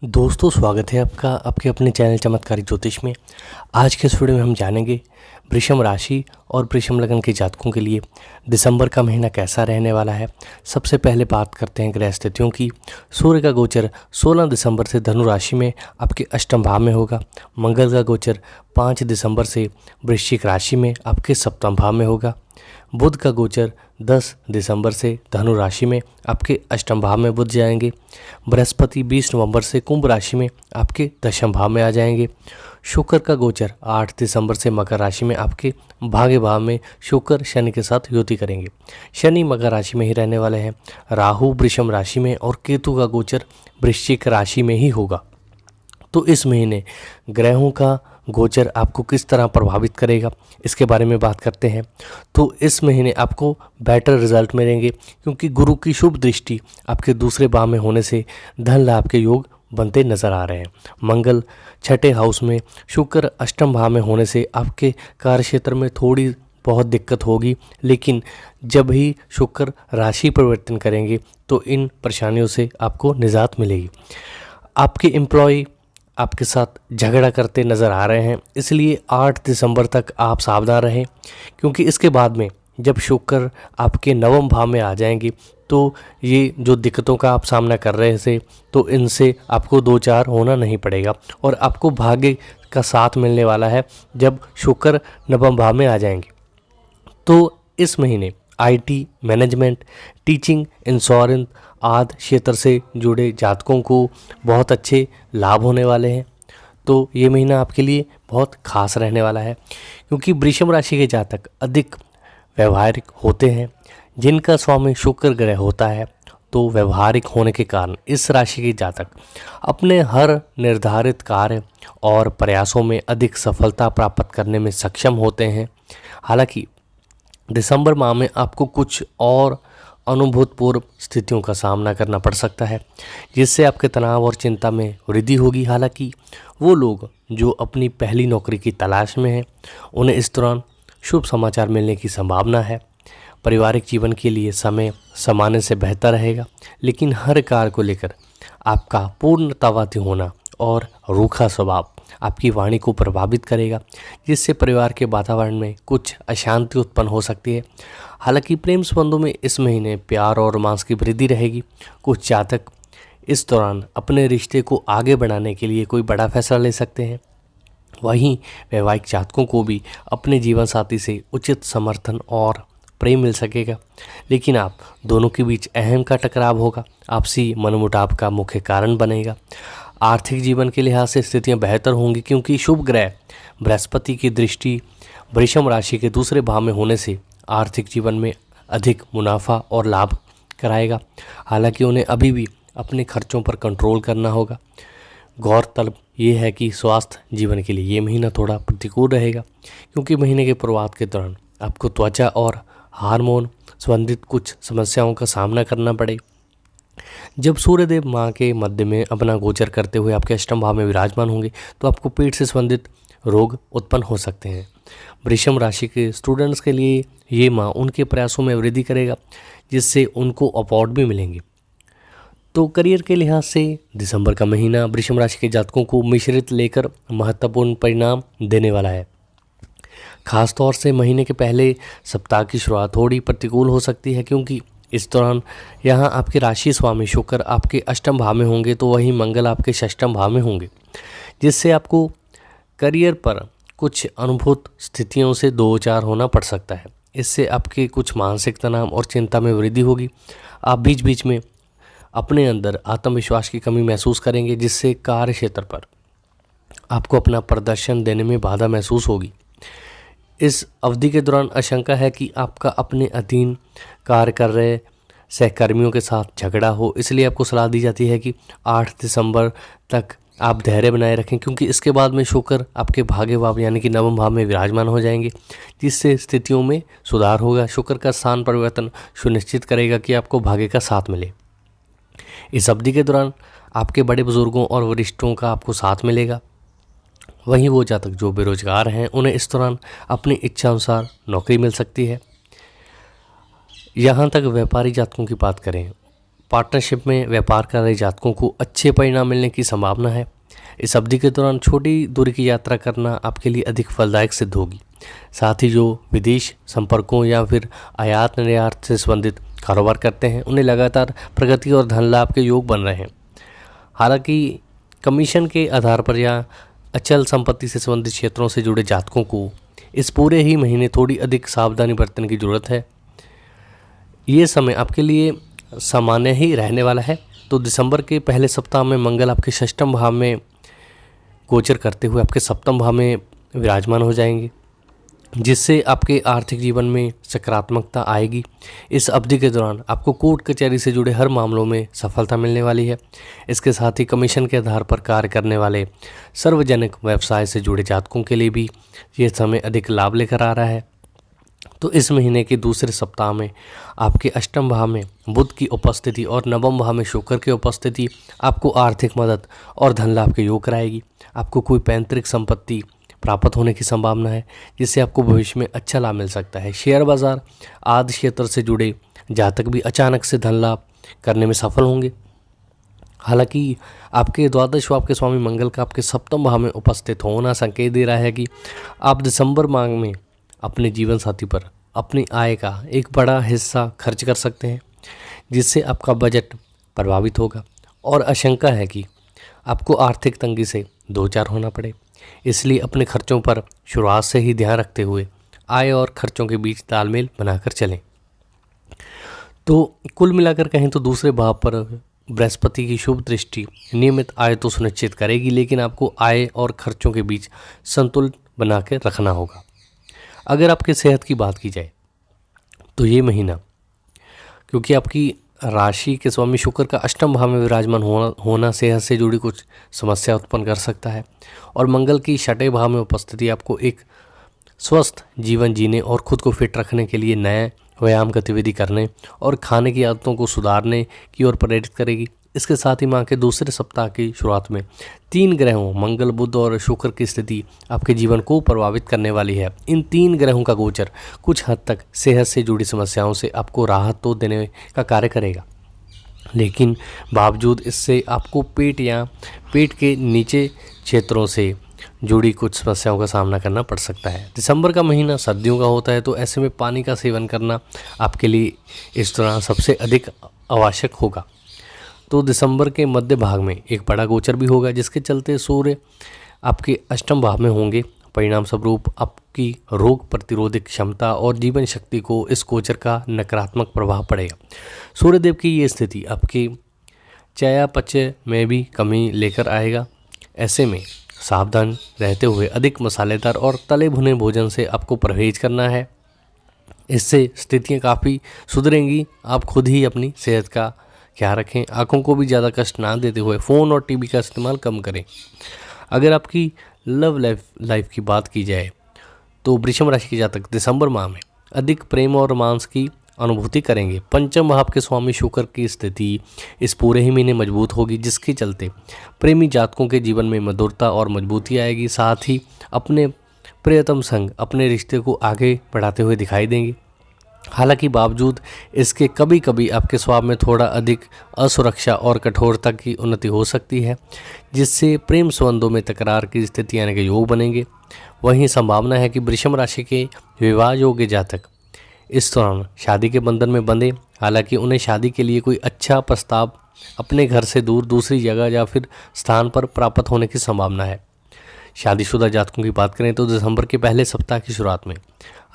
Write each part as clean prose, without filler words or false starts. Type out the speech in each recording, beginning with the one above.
दोस्तों, स्वागत है आपका आपके अपने चैनल चमत्कारी ज्योतिष में। आज के इस वीडियो में हम जानेंगे वृषभ राशि और वृषभ लग्न के जातकों के लिए दिसंबर का महीना कैसा रहने वाला है। सबसे पहले बात करते हैं ग्रह स्थितियों की। सूर्य का गोचर 16 दिसंबर से धनु राशि में आपके अष्टम भाव में होगा। मंगल का गोचर 5 दिसंबर से वृश्चिक राशि में आपके सप्तम भाव में होगा। बुध का गोचर 10 दिसंबर से धनु राशि में आपके अष्टम भाव में बुध जाएंगे। बृहस्पति 20 नवंबर से कुंभ राशि में आपके दशम भाव में आ जाएंगे। शुक्र का गोचर 8 दिसंबर से मकर राशि में आपके भाग्य भाव में शुक्र शनि के साथ युति करेंगे। शनि मकर राशि में ही रहने वाले हैं। राहु वृषभ राशि में और केतु का गोचर वृश्चिक राशि में ही होगा। तो इस महीने ग्रहों का गोचर आपको किस तरह प्रभावित करेगा, इसके बारे में बात करते हैं। तो इस महीने आपको बेटर रिजल्ट मिलेंगे, क्योंकि गुरु की शुभ दृष्टि आपके दूसरे भाव में होने से धन लाभ के योग बनते नजर आ रहे हैं। मंगल छठे हाउस में, शुक्र अष्टम भाव में होने से आपके कार्यक्षेत्र में थोड़ी बहुत दिक्कत होगी, लेकिन जब ही शुक्र राशि परिवर्तन करेंगे तो इन परेशानियों से आपको निजात मिलेगी। आपके एम्प्लॉय आपके साथ झगड़ा करते नज़र आ रहे हैं, इसलिए 8 दिसंबर तक आप सावधान रहें, क्योंकि इसके बाद में जब शुक्र आपके नवम भाव में आ जाएंगे तो ये जो दिक्कतों का आप सामना कर रहे थे तो इनसे आपको दो चार होना नहीं पड़ेगा और आपको भाग्य का साथ मिलने वाला है जब शुक्र नवम भाव में आ जाएंगे। तो इस महीने आईटी, मैनेजमेंट, टीचिंग, इंश्योरेंस आदि क्षेत्र से जुड़े जातकों को बहुत अच्छे लाभ होने वाले हैं। तो ये महीना आपके लिए बहुत खास रहने वाला है, क्योंकि वृषभ राशि के जातक अधिक व्यवहारिक होते हैं। जिनका स्वामी शुक्र ग्रह होता है, तो व्यवहारिक होने के कारण इस राशि के जातक अपने हर निर्धारित कार्य और प्रयासों में अधिक सफलता प्राप्त करने में सक्षम होते हैं। हालांकि दिसंबर माह में आपको कुछ और अनुभूतपूर्व स्थितियों का सामना करना पड़ सकता है, जिससे आपके तनाव और चिंता में वृद्धि होगी। हालांकि वो लोग जो अपनी पहली नौकरी की तलाश में हैं, उन्हें इस दौरान शुभ समाचार मिलने की संभावना है। पारिवारिक जीवन के लिए समय सामान्य से बेहतर रहेगा, लेकिन हर कार्य को लेकर आपका पूर्णतावादी होना और रूखा स्वभाव आपकी वाणी को प्रभावित करेगा, जिससे परिवार के वातावरण में कुछ अशांति उत्पन्न हो सकती है। हालांकि प्रेम संबंधों में इस महीने प्यार और रोमांस की वृद्धि रहेगी। कुछ जातक इस दौरान अपने रिश्ते को आगे बढ़ाने के लिए कोई बड़ा फैसला ले सकते हैं। वहीं वैवाहिक जातकों को भी अपने जीवन साथी से उचित समर्थन और प्रेम मिल सकेगा, लेकिन आप दोनों के बीच अहम का टकराव होगा। आपसी मनमुटाव का मुख्य कारण बनेगा। आर्थिक जीवन के लिहाज से स्थितियां बेहतर होंगी, क्योंकि शुभ ग्रह बृहस्पति की दृष्टि वृषभ राशि के दूसरे भाव में होने से आर्थिक जीवन में अधिक मुनाफा और लाभ कराएगा। हालांकि उन्हें अभी भी अपने खर्चों पर कंट्रोल करना होगा। गौरतलब ये है कि स्वास्थ्य जीवन के लिए ये महीना थोड़ा प्रतिकूल रहेगा, क्योंकि महीने के शुरुआत के दौरान आपको त्वचा और हार्मोन संबंधित कुछ समस्याओं का सामना करना पड़े। जब सूर्यदेव माह के मध्य में अपना गोचर करते हुए आपके अष्टम भाव में विराजमान होंगे, तो आपको पेट से संबंधित रोग उत्पन्न हो सकते हैं। वृषभ राशि के स्टूडेंट्स के लिए ये माह उनके प्रयासों में वृद्धि करेगा, जिससे उनको अवार्ड भी मिलेंगे। तो करियर के लिहाज से दिसंबर का महीना वृषभ राशि के जातकों को मिश्रित लेकर महत्वपूर्ण परिणाम देने वाला है। खासतौर से महीने के पहले सप्ताह की शुरुआत थोड़ी प्रतिकूल हो सकती है, क्योंकि इस दौरान यहाँ आपके राशि स्वामी शुक्र आपके अष्टम भाव में होंगे, तो वहीं मंगल आपके षष्ठम भाव में होंगे, जिससे आपको करियर पर कुछ अनुभूत स्थितियों से दो चार होना पड़ सकता है। इससे आपके कुछ मानसिक तनाव और चिंता में वृद्धि होगी। आप बीच बीच में अपने अंदर आत्मविश्वास की कमी महसूस करेंगे, जिससे कार्य क्षेत्र पर आपको अपना प्रदर्शन देने में बाधा महसूस होगी। इस अवधि के दौरान आशंका है कि आपका अपने अधीन कार्य कर रहे सहकर्मियों के साथ झगड़ा हो, इसलिए आपको सलाह दी जाती है कि 8 दिसंबर तक आप धैर्य बनाए रखें, क्योंकि इसके बाद में शुक्र आपके भाग्य भाव यानी कि नवम भाव में विराजमान हो जाएंगे, जिससे स्थितियों में सुधार होगा। शुक्र का स्थान परिवर्तन सुनिश्चित करेगा कि आपको भाग्य का साथ मिले। इस अवधि के दौरान आपके बड़े बुजुर्गों और वरिष्ठों का आपको साथ मिलेगा। वहीं वो जातक जो बेरोजगार हैं, उन्हें इस दौरान अपनी इच्छा अनुसार नौकरी मिल सकती है। यहाँ तक व्यापारी जातकों की बात करें पार्टनरशिप में व्यापार कर रहे जातकों को अच्छे परिणाम मिलने की संभावना है। इस अवधि के दौरान छोटी दूरी की यात्रा करना आपके लिए अधिक फलदायक सिद्ध होगी। साथ ही जो विदेश संपर्कों या फिर आयात निर्यात से संबंधित कारोबार करते हैं उन्हें लगातार प्रगति और धन लाभ के योग बन रहे हैं। हालांकि कमीशन के आधार पर या अचल संपत्ति से संबंधित क्षेत्रों से जुड़े जातकों को इस पूरे ही महीने थोड़ी अधिक सावधानी बरतने की ज़रूरत है। ये समय आपके लिए सामान्य ही रहने वाला है। तो दिसंबर के पहले सप्ताह में मंगल आपके षष्ठम भाव में गोचर करते हुए आपके सप्तम भाव में विराजमान हो जाएंगे, जिससे आपके आर्थिक जीवन में सकारात्मकता आएगी। इस अवधि के दौरान आपको कोर्ट कचहरी से जुड़े हर मामलों में सफलता मिलने वाली है। इसके साथ ही कमीशन के आधार पर कार्य करने वाले सार्वजनिक व्यवसाय से जुड़े जातकों के लिए भी ये समय अधिक लाभ लेकर आ रहा है। तो इस महीने के दूसरे सप्ताह में आपके अष्टम भाव में बुध की उपस्थिति और नवम भाव में शुक्र की उपस्थिति आपको आर्थिक मदद और धन लाभ के योग कराएगी। आपको कोई पैतृक संपत्ति प्राप्त होने की संभावना है, जिससे आपको भविष्य में अच्छा लाभ मिल सकता है। शेयर बाजार आदि क्षेत्र से जुड़े जातक भी अचानक से धन लाभ करने में सफल होंगे। हालांकि आपके द्वादश भाव के स्वामी मंगल का आपके सप्तम भाव में उपस्थित होना संकेत दे रहा है कि आप दिसंबर माह में अपने जीवन साथी पर अपनी आय का एक बड़ा हिस्सा खर्च कर सकते हैं, जिससे आपका बजट प्रभावित होगा और आशंका है कि आपको आर्थिक तंगी से दो चार होना पड़े। इसलिए अपने खर्चों पर शुरुआत से ही ध्यान रखते हुए आय और खर्चों के बीच तालमेल बनाकर चलें। तो कुल मिलाकर कहें तो दूसरे भाव पर बृहस्पति की शुभ दृष्टि नियमित आय तो सुनिश्चित करेगी, लेकिन आपको आय और खर्चों के बीच संतुलन बना के रखना होगा। अगर आपके सेहत की बात की जाए तो ये महीना, क्योंकि आपकी राशि के स्वामी शुक्र का अष्टम भाव में विराजमान होना सेहत से जुड़ी कुछ समस्या उत्पन्न कर सकता है, और मंगल की छठे भाव में उपस्थिति आपको एक स्वस्थ जीवन जीने और खुद को फिट रखने के लिए नए व्यायाम गतिविधि करने और खाने की आदतों को सुधारने की ओर प्रेरित करेगी। इसके साथ ही माह के दूसरे सप्ताह की शुरुआत में 3 ग्रहों मंगल, बुध और शुक्र की स्थिति आपके जीवन को प्रभावित करने वाली है। इन 3 ग्रहों का गोचर कुछ हद तक सेहत से जुड़ी समस्याओं से आपको राहत तो देने का कार्य करेगा, लेकिन बावजूद इससे आपको पेट या पेट के नीचे क्षेत्रों से जुड़ी कुछ समस्याओं का सामना करना पड़ सकता है। दिसंबर का महीना सर्दियों का होता है, तो ऐसे में पानी का सेवन करना आपके लिए इस दौरान सबसे अधिक आवश्यक होगा। तो दिसंबर के मध्य भाग में एक बड़ा गोचर भी होगा, जिसके चलते सूर्य आपके अष्टम भाव में होंगे। परिणाम स्वरूप आपकी रोग प्रतिरोधक क्षमता और जीवन शक्ति को इस गोचर का नकारात्मक प्रभाव पड़ेगा। सूर्यदेव की ये स्थिति आपके चयापचय में भी कमी लेकर आएगा। ऐसे में सावधान रहते हुए अधिक मसालेदार और तले भुने भोजन से आपको परहेज करना है। इससे स्थितियाँ काफ़ी सुधरेंगी। आप खुद ही अपनी सेहत का ख्याल रखें। आँखों को भी ज़्यादा कष्ट ना देते हुए फ़ोन और टीवी का इस्तेमाल कम करें। अगर आपकी लव लाइफ की बात की जाए तो वृषभ राशि के जातक दिसंबर माह में अधिक प्रेम और रोमांस की अनुभूति करेंगे। पंचम भाव के स्वामी शुक्र की स्थिति इस पूरे ही महीने मजबूत होगी, जिसके चलते प्रेमी जातकों के जीवन में मधुरता और मजबूती आएगी। साथ ही अपने प्रियतम संग अपने रिश्ते को आगे बढ़ाते हुए दिखाई देंगे। हालांकि बावजूद इसके कभी कभी आपके स्वभाव में थोड़ा अधिक असुरक्षा और कठोरता की उन्नति हो सकती है, जिससे प्रेम संबंधों में तकरार की स्थिति आने के योग बनेंगे। वहीं संभावना है कि वृषभ राशि के विवाह योग्य जातक इस दौरान शादी के बंधन में बंधे। हालांकि उन्हें शादी के लिए कोई अच्छा प्रस्ताव अपने घर से दूर दूसरी जगह या फिर स्थान पर प्राप्त होने की संभावना है। शादीशुदा जातकों की बात करें तो दिसंबर के पहले सप्ताह की शुरुआत में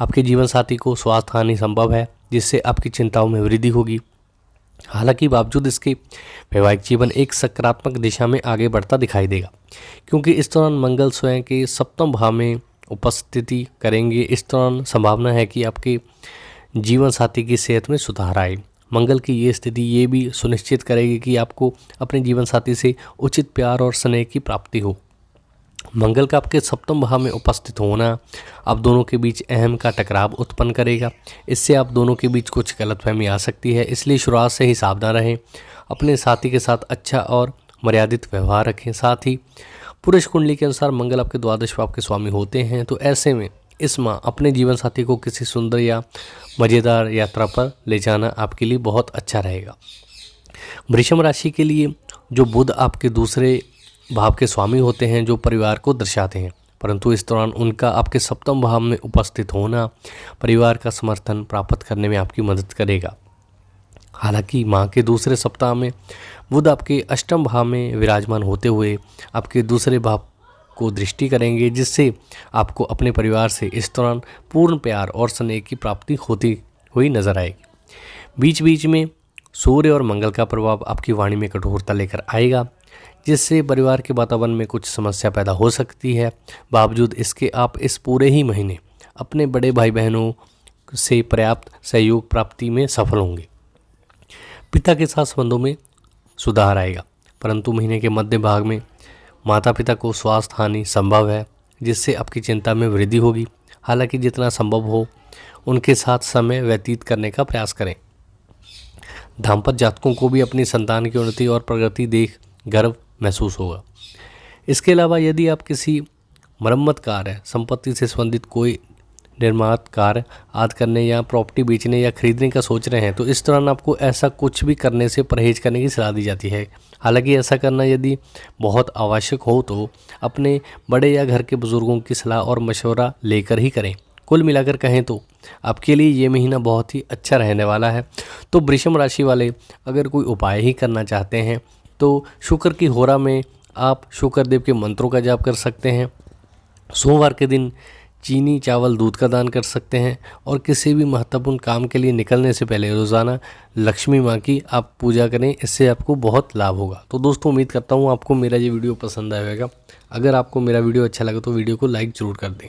आपके जीवन साथी को स्वास्थ्य हानि संभव है, जिससे आपकी चिंताओं में वृद्धि होगी। हालांकि बावजूद इसके वैवाहिक जीवन एक सकारात्मक दिशा में आगे बढ़ता दिखाई देगा, क्योंकि इस दौरान मंगल स्वयं के सप्तम भाव में उपस्थिति करेंगे। इस दौरान संभावना है कि आपके जीवन साथी की सेहत में सुधार आए। मंगल की ये स्थिति ये भी सुनिश्चित करेगी कि आपको अपने जीवन साथी से उचित प्यार और स्नेह की प्राप्ति हो। मंगल का आपके सप्तम भाव में उपस्थित होना आप दोनों के बीच अहम का टकराव उत्पन्न करेगा। इससे आप दोनों के बीच कुछ गलतफहमी आ सकती है, इसलिए शुरुआत से ही सावधान रहें। अपने साथी के साथ अच्छा और मर्यादित व्यवहार रखें। साथ ही पुरुष कुंडली के अनुसार मंगल आपके द्वादश भाव के स्वामी होते हैं, तो ऐसे में इस माह अपने जीवन साथी को किसी सुंदर या मज़ेदार यात्रा पर ले जाना आपके लिए बहुत अच्छा रहेगा। वृषभ राशि के लिए जो बुध आपके दूसरे भाव के स्वामी होते हैं, जो परिवार को दर्शाते हैं, परंतु इस दौरान उनका आपके सप्तम भाव में उपस्थित होना परिवार का समर्थन प्राप्त करने में आपकी मदद करेगा। हालांकि माह के दूसरे सप्ताह में बुध आपके अष्टम भाव में विराजमान होते हुए आपके दूसरे भाव को दृष्टि करेंगे, जिससे आपको अपने परिवार से इस दौरान पूर्ण प्यार और स्नेह की प्राप्ति होती हुई नजर आएगी। बीच बीच में सूर्य और मंगल का प्रभाव आपकी वाणी में कठोरता लेकर आएगा, जिससे परिवार के वातावरण में कुछ समस्या पैदा हो सकती है। बावजूद इसके आप इस पूरे ही महीने अपने बड़े भाई बहनों से पर्याप्त सहयोग प्राप्ति में सफल होंगे। पिता के साथ संबंधों में सुधार आएगा, परंतु महीने के मध्य भाग में माता पिता को स्वास्थ्य हानि संभव है, जिससे आपकी चिंता में वृद्धि होगी। हालांकि जितना संभव हो उनके साथ समय व्यतीत करने का प्रयास करें। दाम्पत्य जातकों को भी अपनी संतान की उन्नति और प्रगति देख गर्व महसूस होगा। इसके अलावा यदि आप किसी मरम्मत कार्य, संपत्ति से संबंधित कोई निर्माण कार्य आदि करने या प्रॉपर्टी बेचने या खरीदने का सोच रहे हैं, तो इस दौरान आपको ऐसा कुछ भी करने से परहेज करने की सलाह दी जाती है। हालांकि ऐसा करना यदि बहुत आवश्यक हो तो अपने बड़े या घर के बुजुर्गों की सलाह और मशवरा लेकर ही करें। कुल मिलाकर कहें तो आपके लिए ये महीना बहुत ही अच्छा रहने वाला है। तो वृषभ राशि वाले अगर कोई उपाय ही करना चाहते हैं तो शुक्र की होरा में आप शुक्र देव के मंत्रों का जाप कर सकते हैं। सोमवार के दिन चीनी चावल दूध का दान कर सकते हैं और किसी भी महत्वपूर्ण काम के लिए निकलने से पहले रोज़ाना लक्ष्मी माँ की आप पूजा करें, इससे आपको बहुत लाभ होगा। तो दोस्तों उम्मीद करता हूँ आपको मेरा ये वीडियो पसंद आएगा। अगर आपको मेरा वीडियो अच्छा लगा तो वीडियो को लाइक ज़रूर कर दें।